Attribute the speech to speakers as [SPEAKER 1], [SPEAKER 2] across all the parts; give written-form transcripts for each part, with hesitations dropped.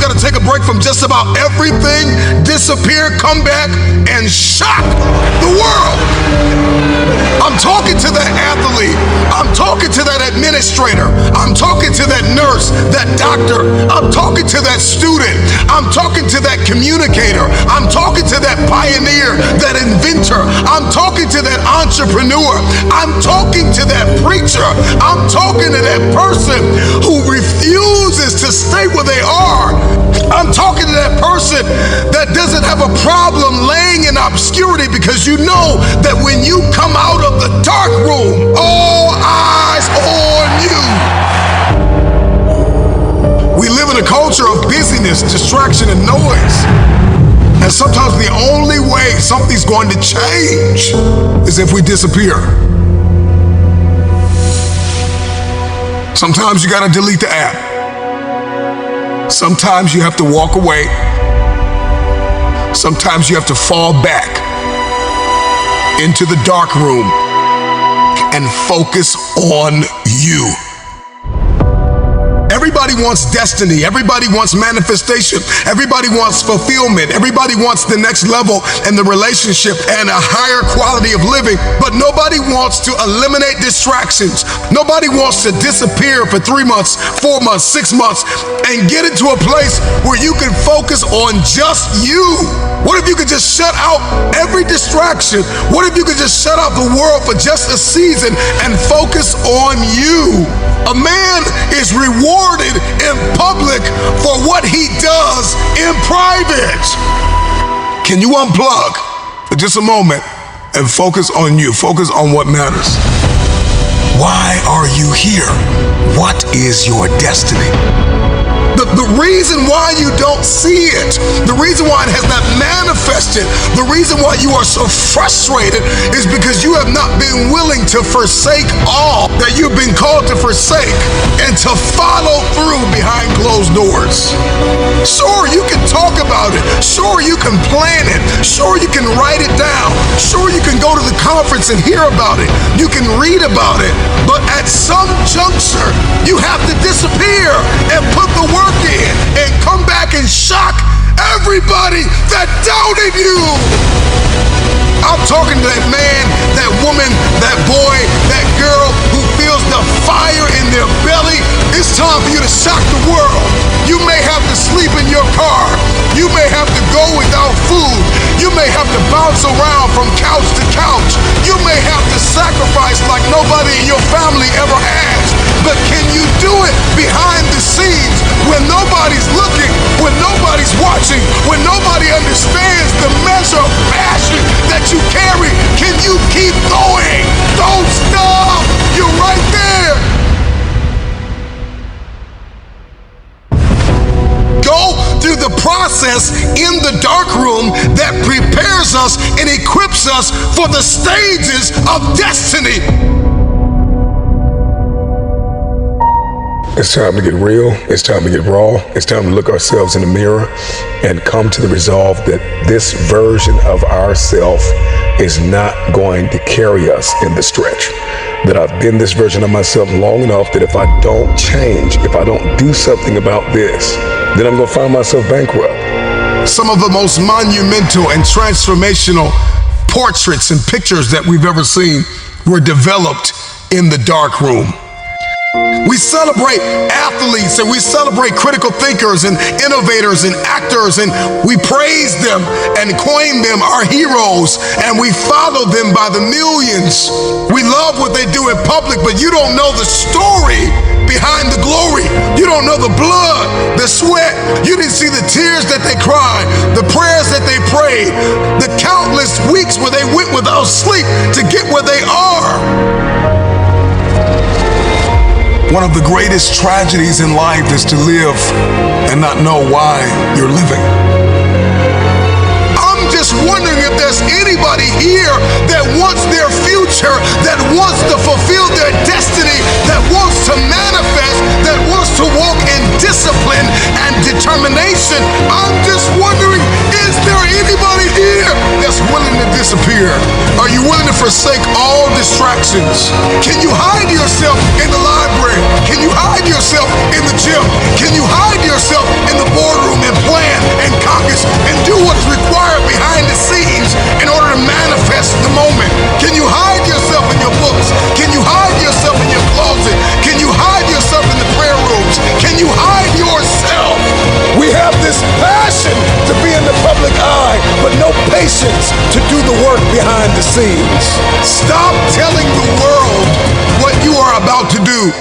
[SPEAKER 1] got to take a break from just about everything, disappear, come back, and shock the world. I'm talking to that athlete. I'm talking to that administrator. I'm talking to that nurse, that doctor. I'm talking to that student. I'm talking to that communicator. I'm talking to that pioneer, that inventor. I'm talking to that entrepreneur. I'm talking to that preacher. I'm talking to that person who refuses to stay where they are. I'm talking to that person that doesn't have a problem laying in obscurity, because you know that when you come out of the dark room, all eyes on you. We live in a culture of busyness, distraction, and noise. And sometimes the only way something's going to change is if we disappear. Sometimes you gotta delete the app. Sometimes you have to walk away. Sometimes you have to fall back into the dark room and focus on you. Everybody wants destiny. Everybody wants manifestation. Everybody wants fulfillment. Everybody wants the next level in the relationship and a higher quality of living. But nobody wants to eliminate distractions. Nobody wants to disappear for 3 months, 4 months, 6 months, and get into a place where you can focus on just you. What if you could just shut out every distraction? What if you could just shut out the world for just a season and focus on you? A man is rewarded in public for what he does in private. Can you unplug for just a moment and focus on you? Focus on what matters. Why are you here? What is your destiny? The reason why you don't see it, the reason why it has not manifested, the reason why you are so frustrated is because you have not been willing to forsake all that you've been called to forsake and to follow through behind closed doors. Sure, you can talk about it. Sure, you can plan it. Sure, you can write it down. Sure, you can go to the conference and hear about it. You can read about it. But at some juncture, you have to disappear and put the work in and come back and shock everybody that doubted you. I'm talking to that man, that woman, that boy, that girl who feels the fire in their belly. It's time for you to shock the world. You may have to sleep in your car. You may have to go without food. You may have to bounce around from couch to couch. You may have to sacrifice like nobody in your family ever has. But can you do it behind the scenes when nobody's looking, when nobody's watching, when nobody understands the measure of passion that you carry? Can you keep going? Don't stop. You're right there. Go through the process in the dark room that prepares us and equips us for the stages of destiny.
[SPEAKER 2] It's time to get real. It's time to get raw. It's time to look ourselves in the mirror and come to the resolve that this version of ourself is not going to carry us in the stretch. That I've been this version of myself long enough that if I don't change, if I don't do something about this, then I'm going to find myself bankrupt.
[SPEAKER 1] Some of the most monumental and transformational portraits and pictures that we've ever seen were developed in the dark room. We celebrate athletes and we celebrate critical thinkers and innovators and actors, and we praise them and coin them our heroes, and we follow them by the millions. We love what they do in public, but you don't know the story behind the glory. You don't know the blood, the sweat. You didn't see the tears that they cried, the prayers that they prayed, the countless weeks where they went without sleep to get where they are. One of the greatest tragedies in life is to live and not know why you're living. I'm just wondering if there's anybody here that wants their future, that wants to fulfill their destiny, that wants to manifest, that wants to walk in discipline and determination. I'm just wondering, is there anybody here that's willing to disappear? Are you willing to forsake all distractions? Can you hide yourself in the library? Can you hide yourself in the gym? Can you hide yourself in the boardroom
[SPEAKER 2] this passion to be in the public eye, but no patience to do the work behind the scenes.
[SPEAKER 1] Stop telling the world what you are about to do.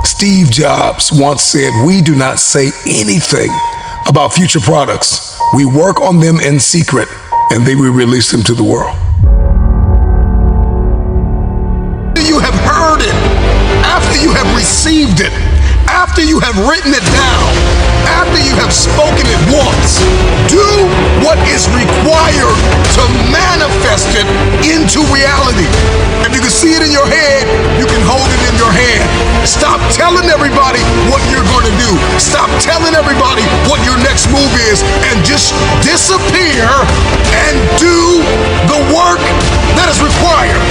[SPEAKER 2] Steve Jobs once said, "We do not say anything about future products. We work on them in secret, and then we release them to the world."
[SPEAKER 1] You have heard it, after you have received it, after you have written it down, after you have spoken it once, do what is required to manifest it into reality. If you can see it in your head, you can hold it in your hand. Stop telling everybody what you're going to do. Stop telling everybody what your next move is, and just disappear and do the work that is required.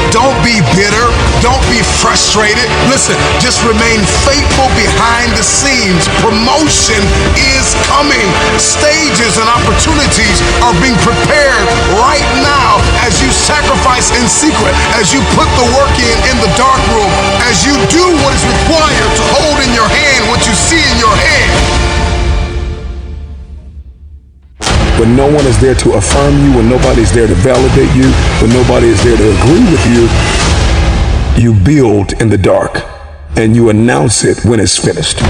[SPEAKER 1] Don't be bitter. Don't be frustrated. Listen, just remain faithful behind the scenes. Promotion is coming. Stages and opportunities are being prepared right now as you sacrifice in secret, as you put the work in the dark room, as you do what is required to hold in your hand what you see in your head.
[SPEAKER 2] When no one is there to affirm you, when nobody's there to validate you, when nobody is there to agree with you, you build in the dark and you announce it when it's finished.